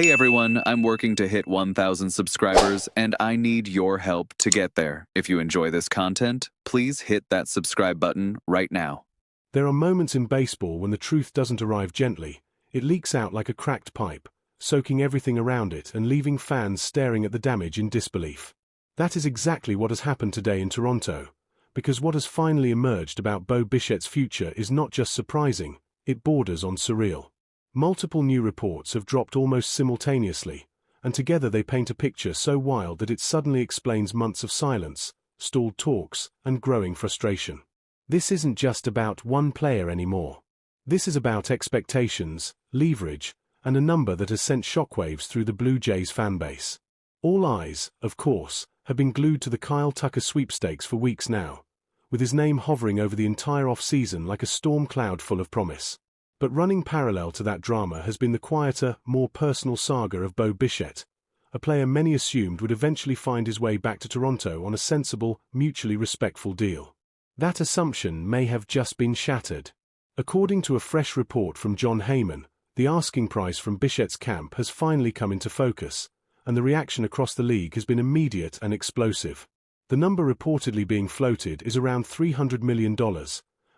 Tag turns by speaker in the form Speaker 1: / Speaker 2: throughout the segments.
Speaker 1: Hey everyone, I'm working to hit 1,000 subscribers and I need your help to get there. If you enjoy this content, please hit that subscribe button right now.
Speaker 2: There are moments in baseball when the truth doesn't arrive gently. It leaks out like a cracked pipe, soaking everything around it and leaving fans staring at the damage in disbelief. That is exactly what has happened today in Toronto, because what has finally emerged about Bo Bichette's future is not just surprising, it borders on surreal. Multiple new reports have dropped almost simultaneously, and together they paint a picture so wild that it suddenly explains months of silence, stalled talks, and growing frustration. This isn't just about one player anymore. This is about expectations, leverage, and a number that has sent shockwaves through the Blue Jays fanbase. All eyes, of course, have been glued to the Kyle Tucker sweepstakes for weeks now, with his name hovering over the entire off-season like a storm cloud full of promise. But running parallel to that drama has been the quieter, more personal saga of Bo Bichette, a player many assumed would eventually find his way back to Toronto on a sensible, mutually respectful deal. That assumption may have just been shattered. According to a fresh report from John Heyman, the asking price from Bichette's camp has finally come into focus, and the reaction across the league has been immediate and explosive. The number reportedly being floated is around $300 million,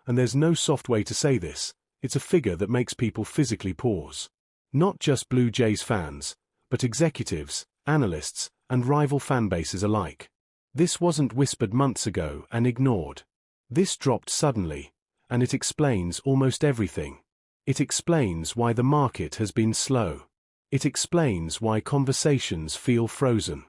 Speaker 2: and there's no soft way to say this. It's a figure that makes people physically pause. Not just Blue Jays fans, but executives, analysts, and rival fanbases alike. This wasn't whispered months ago and ignored. This dropped suddenly, and it explains almost everything. It explains why the market has been slow. It explains why conversations feel frozen.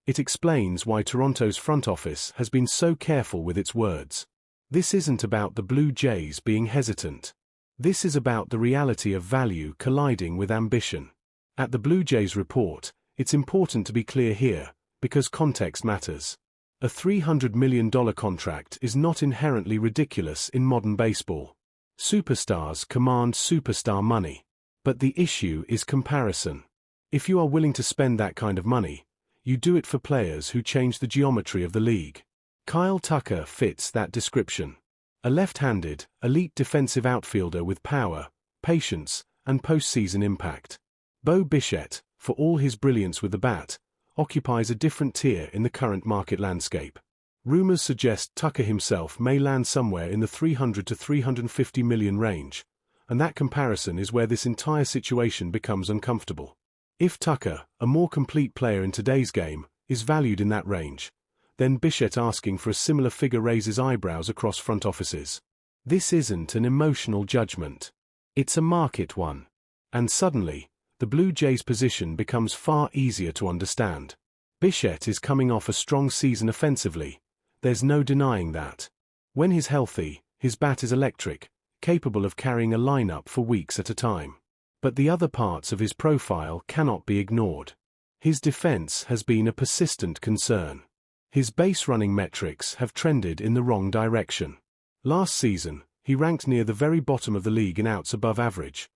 Speaker 2: It explains why Toronto's front office has been so careful with its words. This isn't about the Blue Jays being hesitant. This is about the reality of value colliding with ambition. At the Blue Jays report, it's important to be clear here, because context matters. A $300 million contract is not inherently ridiculous in modern baseball. Superstars command superstar money. But the issue is comparison. If you are willing to spend that kind of money, you do it for players who change the geometry of the league. Kyle Tucker fits that description. A left-handed, elite defensive outfielder with power, patience, and postseason impact. Bo Bichette, for all his brilliance with the bat, occupies a different tier in the current market landscape. Rumors suggest Tucker himself may land somewhere in the $300 to $350 million range, and that comparison is where this entire situation becomes uncomfortable. If Tucker, a more complete player in today's game, is valued in that range, then Bichette asking for a similar figure raises eyebrows across front offices. This isn't an emotional judgment. It's a market one. And suddenly, the Blue Jays' position becomes far easier to understand. Bichette is coming off a strong season offensively. There's no denying that. When he's healthy, his bat is electric, capable of carrying a lineup for weeks at a time. But the other parts of his profile cannot be ignored. His defense has been a persistent concern. His base running metrics have trended in the wrong direction. Last season, he ranked near the very bottom of the league in outs above average,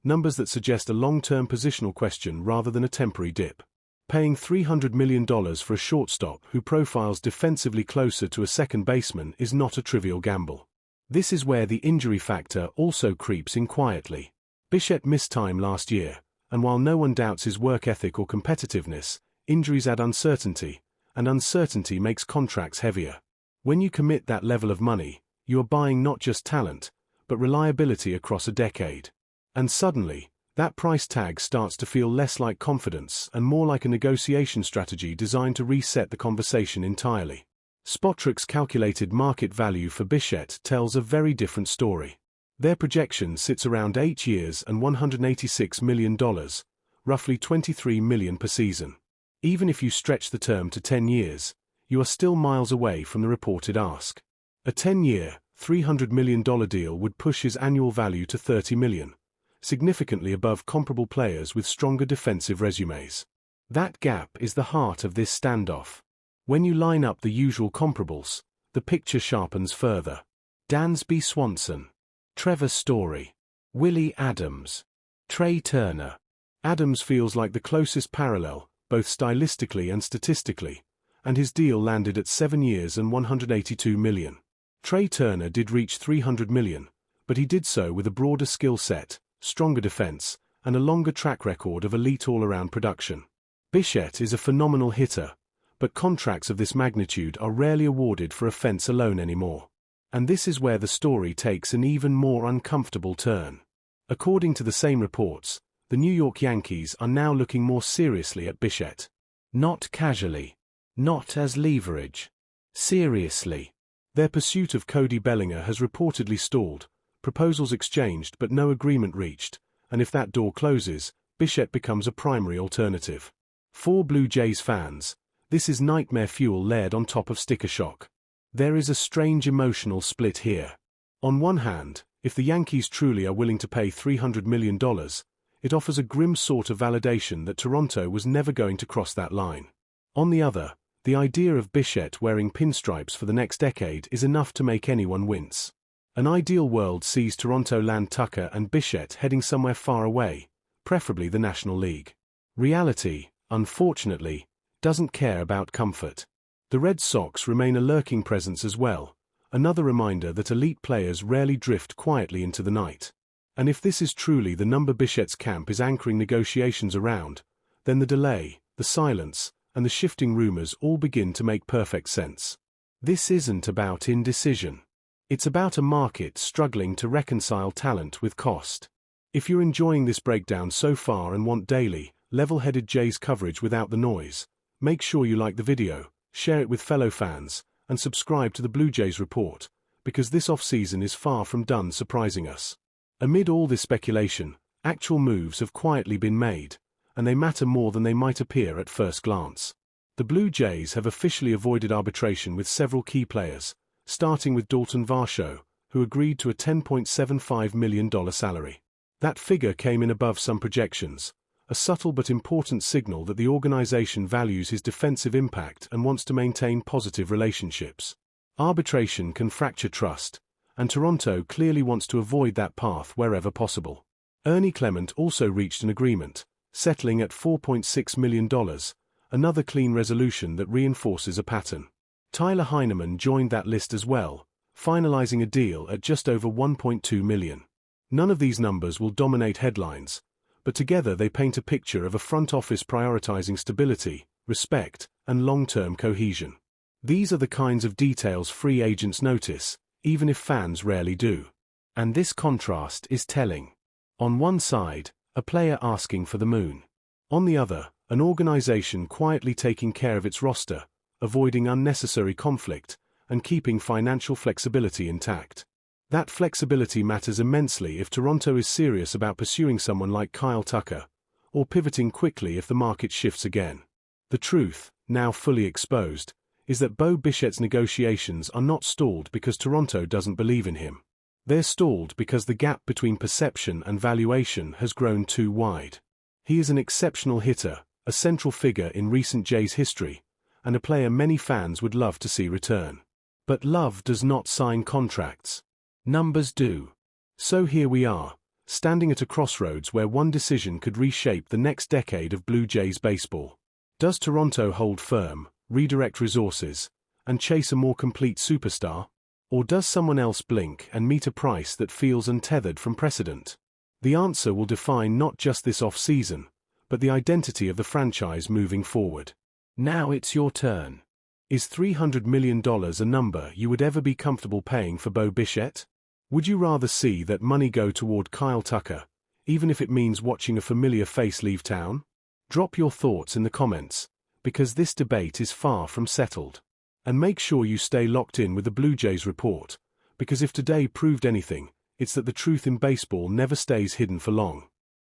Speaker 2: numbers that suggest a long-term positional question rather than a temporary dip. Paying $300 million for a shortstop who profiles defensively closer to a second baseman is not a trivial gamble. This is where the injury factor also creeps in quietly. Bichette missed time last year, and while no one doubts his work ethic or competitiveness, injuries add uncertainty, and uncertainty makes contracts heavier. When you commit that level of money, you are buying not just talent, but reliability across a decade. And suddenly, that price tag starts to feel less like confidence and more like a negotiation strategy designed to reset the conversation entirely. Spotrac's calculated market value for Bichette tells a very different story. Their projection sits around 8 years and $186 million, roughly $23 million per season. Even if you stretch the term to 10 years, you are still miles away from the reported ask. A 10-year, $300 million deal would push his annual value to $30 million, significantly above comparable players with stronger defensive resumes. That gap is the heart of this standoff. When you line up the usual comparables, the picture sharpens further. Dansby Swanson, Trevor Story, Willie Adams, Trey Turner. Adams feels like the closest parallel, both stylistically and statistically, and his deal landed at 7 years and $182 million. Trey Turner did reach $300 million, but he did so with a broader skill set, stronger defense, and a longer track record of elite all-around production. Bichette is a phenomenal hitter, but contracts of this magnitude are rarely awarded for offense alone anymore. And this is where the story takes an even more uncomfortable turn. According to the same reports, the New York Yankees are now looking more seriously at Bichette. Not casually. Not as leverage. Seriously. Their pursuit of Cody Bellinger has reportedly stalled, proposals exchanged but no agreement reached, and if that door closes, Bichette becomes a primary alternative. For Blue Jays fans, this is nightmare fuel layered on top of sticker shock. There is a strange emotional split here. On one hand, if the Yankees truly are willing to pay $300 million, it offers a grim sort of validation that Toronto was never going to cross that line. On the other, the idea of Bichette wearing pinstripes for the next decade is enough to make anyone wince. An ideal world sees Toronto land Tucker and Bichette heading somewhere far away, preferably the National League. Reality, unfortunately, doesn't care about comfort. The Red Sox remain a lurking presence as well, another reminder that elite players rarely drift quietly into the night. And if this is truly the number Bichette's camp is anchoring negotiations around, then the delay, the silence, and the shifting rumors all begin to make perfect sense. This isn't about indecision. It's about a market struggling to reconcile talent with cost. If you're enjoying this breakdown so far and want daily, level-headed Jays coverage without the noise, make sure you like the video, share it with fellow fans, and subscribe to the Blue Jays Report, because this offseason is far from done surprising us. Amid all this speculation, actual moves have quietly been made, and they matter more than they might appear at first glance. The Blue Jays have officially avoided arbitration with several key players, starting with Dalton Varsho, who agreed to a $10.75 million salary. That figure came in above some projections, a subtle but important signal that the organization values his defensive impact and wants to maintain positive relationships. Arbitration can fracture trust, and Toronto clearly wants to avoid that path wherever possible. Ernie Clement also reached an agreement, settling at $4.6 million, another clean resolution that reinforces a pattern. Tyler Heineman joined that list as well, finalizing a deal at just over $1.2 million. None of these numbers will dominate headlines, but together they paint a picture of a front office prioritizing stability, respect, and long-term cohesion. These are the kinds of details free agents notice, even if fans rarely do. And this contrast is telling. On one side, a player asking for the moon. On the other, an organization quietly taking care of its roster, avoiding unnecessary conflict, and keeping financial flexibility intact. That flexibility matters immensely if Toronto is serious about pursuing someone like Kyle Tucker, or pivoting quickly if the market shifts again. The truth, now fully exposed, is that Bo Bichette's negotiations are not stalled because Toronto doesn't believe in him. They're stalled because the gap between perception and valuation has grown too wide. He is an exceptional hitter, a central figure in recent Jays history, and a player many fans would love to see return. But love does not sign contracts. Numbers do. So here we are, standing at a crossroads where one decision could reshape the next decade of Blue Jays baseball. Does Toronto hold firm, redirect resources, and chase a more complete superstar? Or does someone else blink and meet a price that feels untethered from precedent? The answer will define not just this off-season, but the identity of the franchise moving forward. Now it's your turn. Is $300 million a number you would ever be comfortable paying for Bo Bichette? Would you rather see that money go toward Kyle Tucker, even if it means watching a familiar face leave town? Drop your thoughts in the comments, because this debate is far from settled. And make sure you stay locked in with the Blue Jays Report, because if today proved anything, it's that the truth in baseball never stays hidden for long.